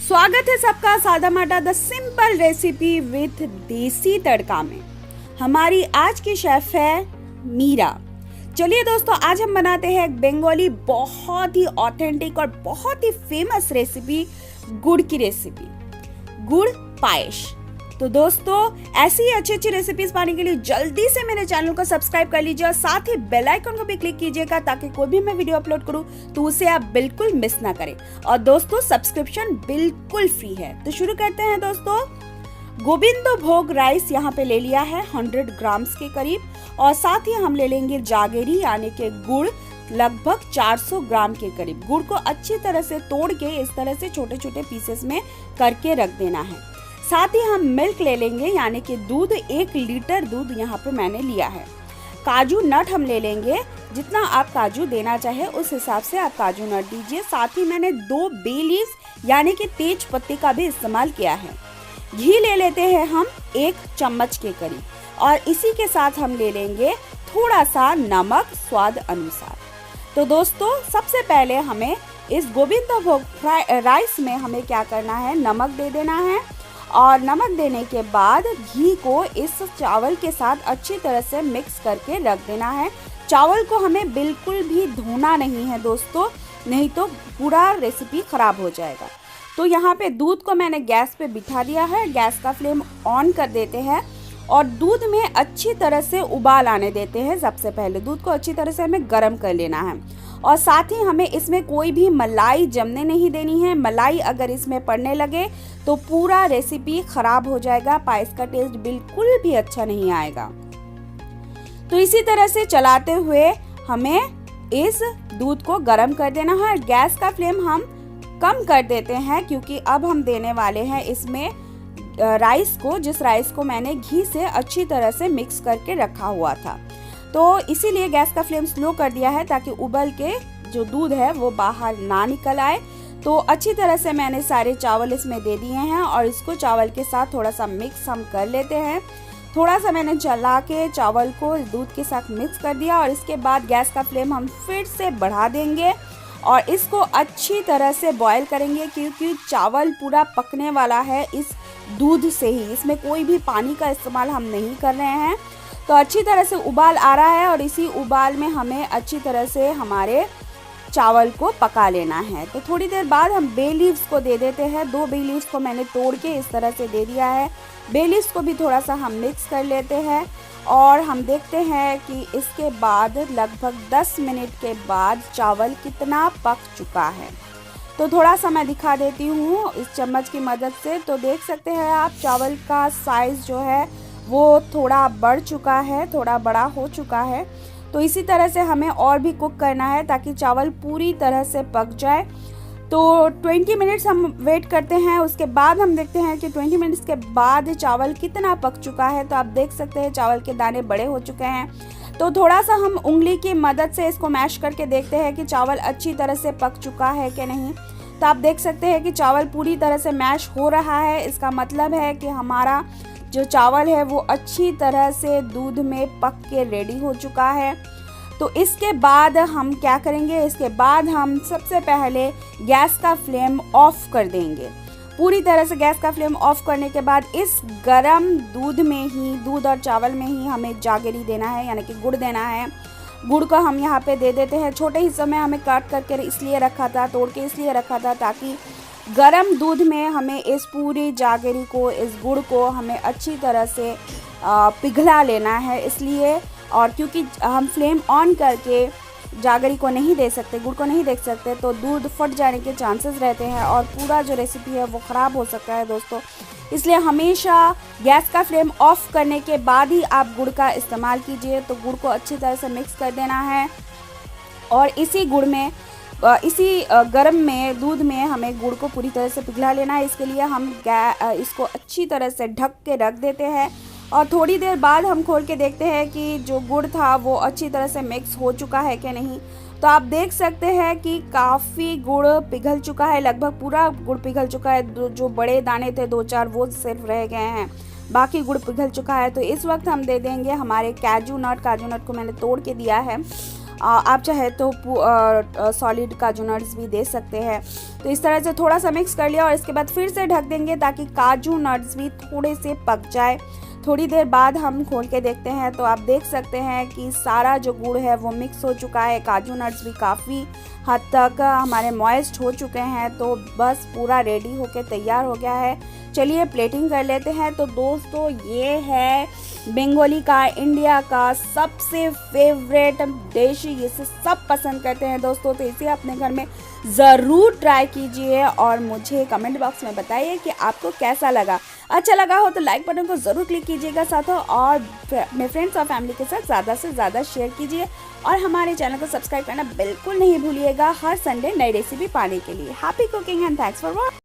स्वागत है सबका सादा माटा द सिंपल रेसिपी विथ देसी तड़का में। हमारी आज की शेफ है मीरा। चलिए दोस्तों, आज हम बनाते हैं एक बंगाली बहुत ही ऑथेंटिक और बहुत ही फेमस रेसिपी, गुड़ की रेसिपी, गुड़ पायस। तो दोस्तों, ऐसी ही अच्छी अच्छी रेसिपीज पाने के लिए जल्दी से मेरे चैनल को सब्सक्राइब कर लीजिए और साथ ही बेल आइकन को भी क्लिक कीजिएगा ताकि कोई भी मैं वीडियो अपलोड करूं तो उसे आप बिल्कुल मिस ना करें। और दोस्तों, सब्सक्रिप्शन बिल्कुल फ्री है। तो शुरू करते हैं दोस्तों। गोविंद भोग राइस यहाँ पे ले लिया है 100 ग्राम्स के करीब, और साथ ही हम ले लेंगे जागेरी यानी के गुड़ लगभग 400 ग्राम के करीब। गुड़ को अच्छी तरह से तोड़ के इस तरह से छोटे छोटे पीसेस में करके रख देना है। साथ ही हम मिल्क ले लेंगे यानी कि दूध, 1 लीटर दूध यहाँ पे मैंने लिया है। काजू नट हम ले लेंगे, जितना आप काजू देना चाहे उस हिसाब से आप काजू नट दीजिए। साथ ही मैंने 2 बे लीव्स यानी कि तेज पत्ती का भी इस्तेमाल किया है। घी ले लेते हैं हम 1 चम्मच के करीब, और इसी के साथ हम ले लेंगे थोड़ा सा नमक स्वाद अनुसार। तो दोस्तों, सबसे पहले हमें इस गोविंद भोग राइस में हमें क्या करना है, नमक दे देना है। और नमक देने के बाद घी को इस चावल के साथ अच्छी तरह से मिक्स करके रख देना है। चावल को हमें बिल्कुल भी धोना नहीं है दोस्तों, नहीं तो पूरा रेसिपी खराब हो जाएगा। तो यहाँ पे दूध को मैंने गैस पे बिठा दिया है, गैस का फ्लेम ऑन कर देते हैं और दूध में अच्छी तरह से उबाल आने देते हैं। सबसे पहले दूध को अच्छी तरह से हमें गर्म कर लेना है, और साथ ही हमें इसमें कोई भी मलाई जमने नहीं देनी है। मलाई अगर इसमें पड़ने लगे तो पूरा रेसिपी खराब हो जाएगा, पायस का टेस्ट बिल्कुल भी अच्छा नहीं आएगा। तो इसी तरह से चलाते हुए हमें इस दूध को गर्म कर देना है। गैस का फ्लेम हम कम कर देते हैं क्योंकि अब हम देने वाले हैं इसमें राइस को, जिस राइस को मैंने घी से अच्छी तरह से मिक्स करके रखा हुआ था। तो इसीलिए गैस का फ्लेम स्लो कर दिया है ताकि उबल के जो दूध है वो बाहर ना निकल आए। तो अच्छी तरह से मैंने सारे चावल इसमें दे दिए हैं और इसको चावल के साथ थोड़ा सा मिक्स हम कर लेते हैं। थोड़ा सा मैंने चला के चावल को दूध के साथ मिक्स कर दिया, और इसके बाद गैस का फ्लेम हम फिर से बढ़ा देंगे और इसको अच्छी तरह से बॉईल करेंगे क्योंकि चावल पूरा पकने वाला है इस दूध से ही। इसमें कोई भी पानी का इस्तेमाल हम नहीं कर रहे हैं। तो अच्छी तरह से उबाल आ रहा है और इसी उबाल में हमें अच्छी तरह से हमारे चावल को पका लेना है। तो थोड़ी देर बाद हम बे लीव्स को दे देते हैं। 2 बे लीव्स को मैंने तोड़ के इस तरह से दे दिया है। बे लीव्स को भी थोड़ा सा हम मिक्स कर लेते हैं और हम देखते हैं कि इसके बाद लगभग 10 मिनट के बाद चावल कितना पक चुका है। तो थोड़ा सा मैं दिखा देती हूँ इस चम्मच की मदद से। तो देख सकते हैं आप, चावल का साइज़ जो है वो थोड़ा बढ़ चुका है, थोड़ा बड़ा हो चुका है। तो इसी तरह से हमें और भी कुक करना है ताकि चावल पूरी तरह से पक जाए। तो 20 मिनट्स हम वेट करते हैं। उसके बाद हम देखते हैं कि 20 मिनट्स के बाद चावल कितना पक चुका है। तो आप देख सकते हैं चावल के दाने बड़े हो चुके हैं। तो थोड़ा सा हम उंगली की मदद से इसको मैश करके देखते हैं कि चावल अच्छी तरह से पक चुका है कि नहीं। तो आप देख सकते हैं कि चावल पूरी तरह से मैश हो रहा है। इसका मतलब है कि हमारा जो चावल है वो अच्छी तरह से दूध में पक के रेडी हो चुका है। तो इसके बाद हम क्या करेंगे, इसके बाद हम सबसे पहले गैस का फ्लेम ऑफ कर देंगे। पूरी तरह से गैस का फ्लेम ऑफ करने के बाद इस गरम दूध में ही, दूध और चावल में ही हमें जागरी देना है यानी कि गुड़ देना है। गुड़ को हम यहाँ पे दे देते हैं। छोटे हिस्सों में हमें काट करके इसलिए रखा था, तोड़ के इसलिए रखा था ताकि गरम दूध में हमें इस पूरी जागरी को, इस गुड़ को हमें अच्छी तरह से पिघला लेना है इसलिए। और क्योंकि हम फ्लेम ऑन करके जागरी को नहीं दे सकते, गुड़ को नहीं दे सकते, तो दूध फट जाने के चांसेस रहते हैं और पूरा जो रेसिपी है वो ख़राब हो सकता है दोस्तों। इसलिए हमेशा गैस का फ्लेम ऑफ करने के बाद ही आप गुड़ का इस्तेमाल कीजिए। तो गुड़ को अच्छी तरह से मिक्स कर देना है और इसी गुड़ में, इसी गर्म में, दूध में हमें गुड़ को पूरी तरह से पिघला लेना है। इसके लिए हम इसको अच्छी तरह से ढक के रख देते हैं और थोड़ी देर बाद हम खोल के देखते हैं कि जो गुड़ था वो अच्छी तरह से मिक्स हो चुका है कि नहीं। तो आप देख सकते हैं कि काफ़ी गुड़ पिघल चुका है, लगभग पूरा गुड़ पिघल चुका है। जो बड़े दाने थे 2-4 वो सिर्फ रह गए हैं, बाकी गुड़ पिघल चुका है। तो इस वक्त हम दे देंगे हमारे काजू नट को मैंने तोड़ के दिया है आप चाहे तो सॉलिड काजू नट्स भी दे सकते हैं। तो इस तरह से थोड़ा सा मिक्स कर लिया और इसके बाद फिर से ढक देंगे ताकि काजू नट्स भी थोड़े से पक जाए। थोड़ी देर बाद हम खोल के देखते हैं तो आप देख सकते हैं कि सारा जो गुड़ है वो मिक्स हो चुका है, काजू नट्स भी काफ़ी हद तक हमारे मॉइस्ट हो चुके हैं। तो बस पूरा रेडी होके तैयार हो गया है। चलिए प्लेटिंग कर लेते हैं। तो दोस्तों ये है बंगाली का, इंडिया का सबसे फेवरेट डिश, इसे सब पसंद करते हैं दोस्तों। तो इसे अपने घर में ज़रूर ट्राई कीजिए और मुझे कमेंट बॉक्स में बताइए कि आपको कैसा लगा। अच्छा लगा हो तो लाइक बटन को ज़रूर क्लिक कीजिएगा साथों, और अपने फ्रेंड्स और फैमिली के साथ ज़्यादा से ज़्यादा शेयर कीजिए और हमारे चैनल को सब्सक्राइब करना बिल्कुल नहीं भूलिएगा हर संडे नई रेसिपी पाने के लिए। Happy cooking and thanks for watching.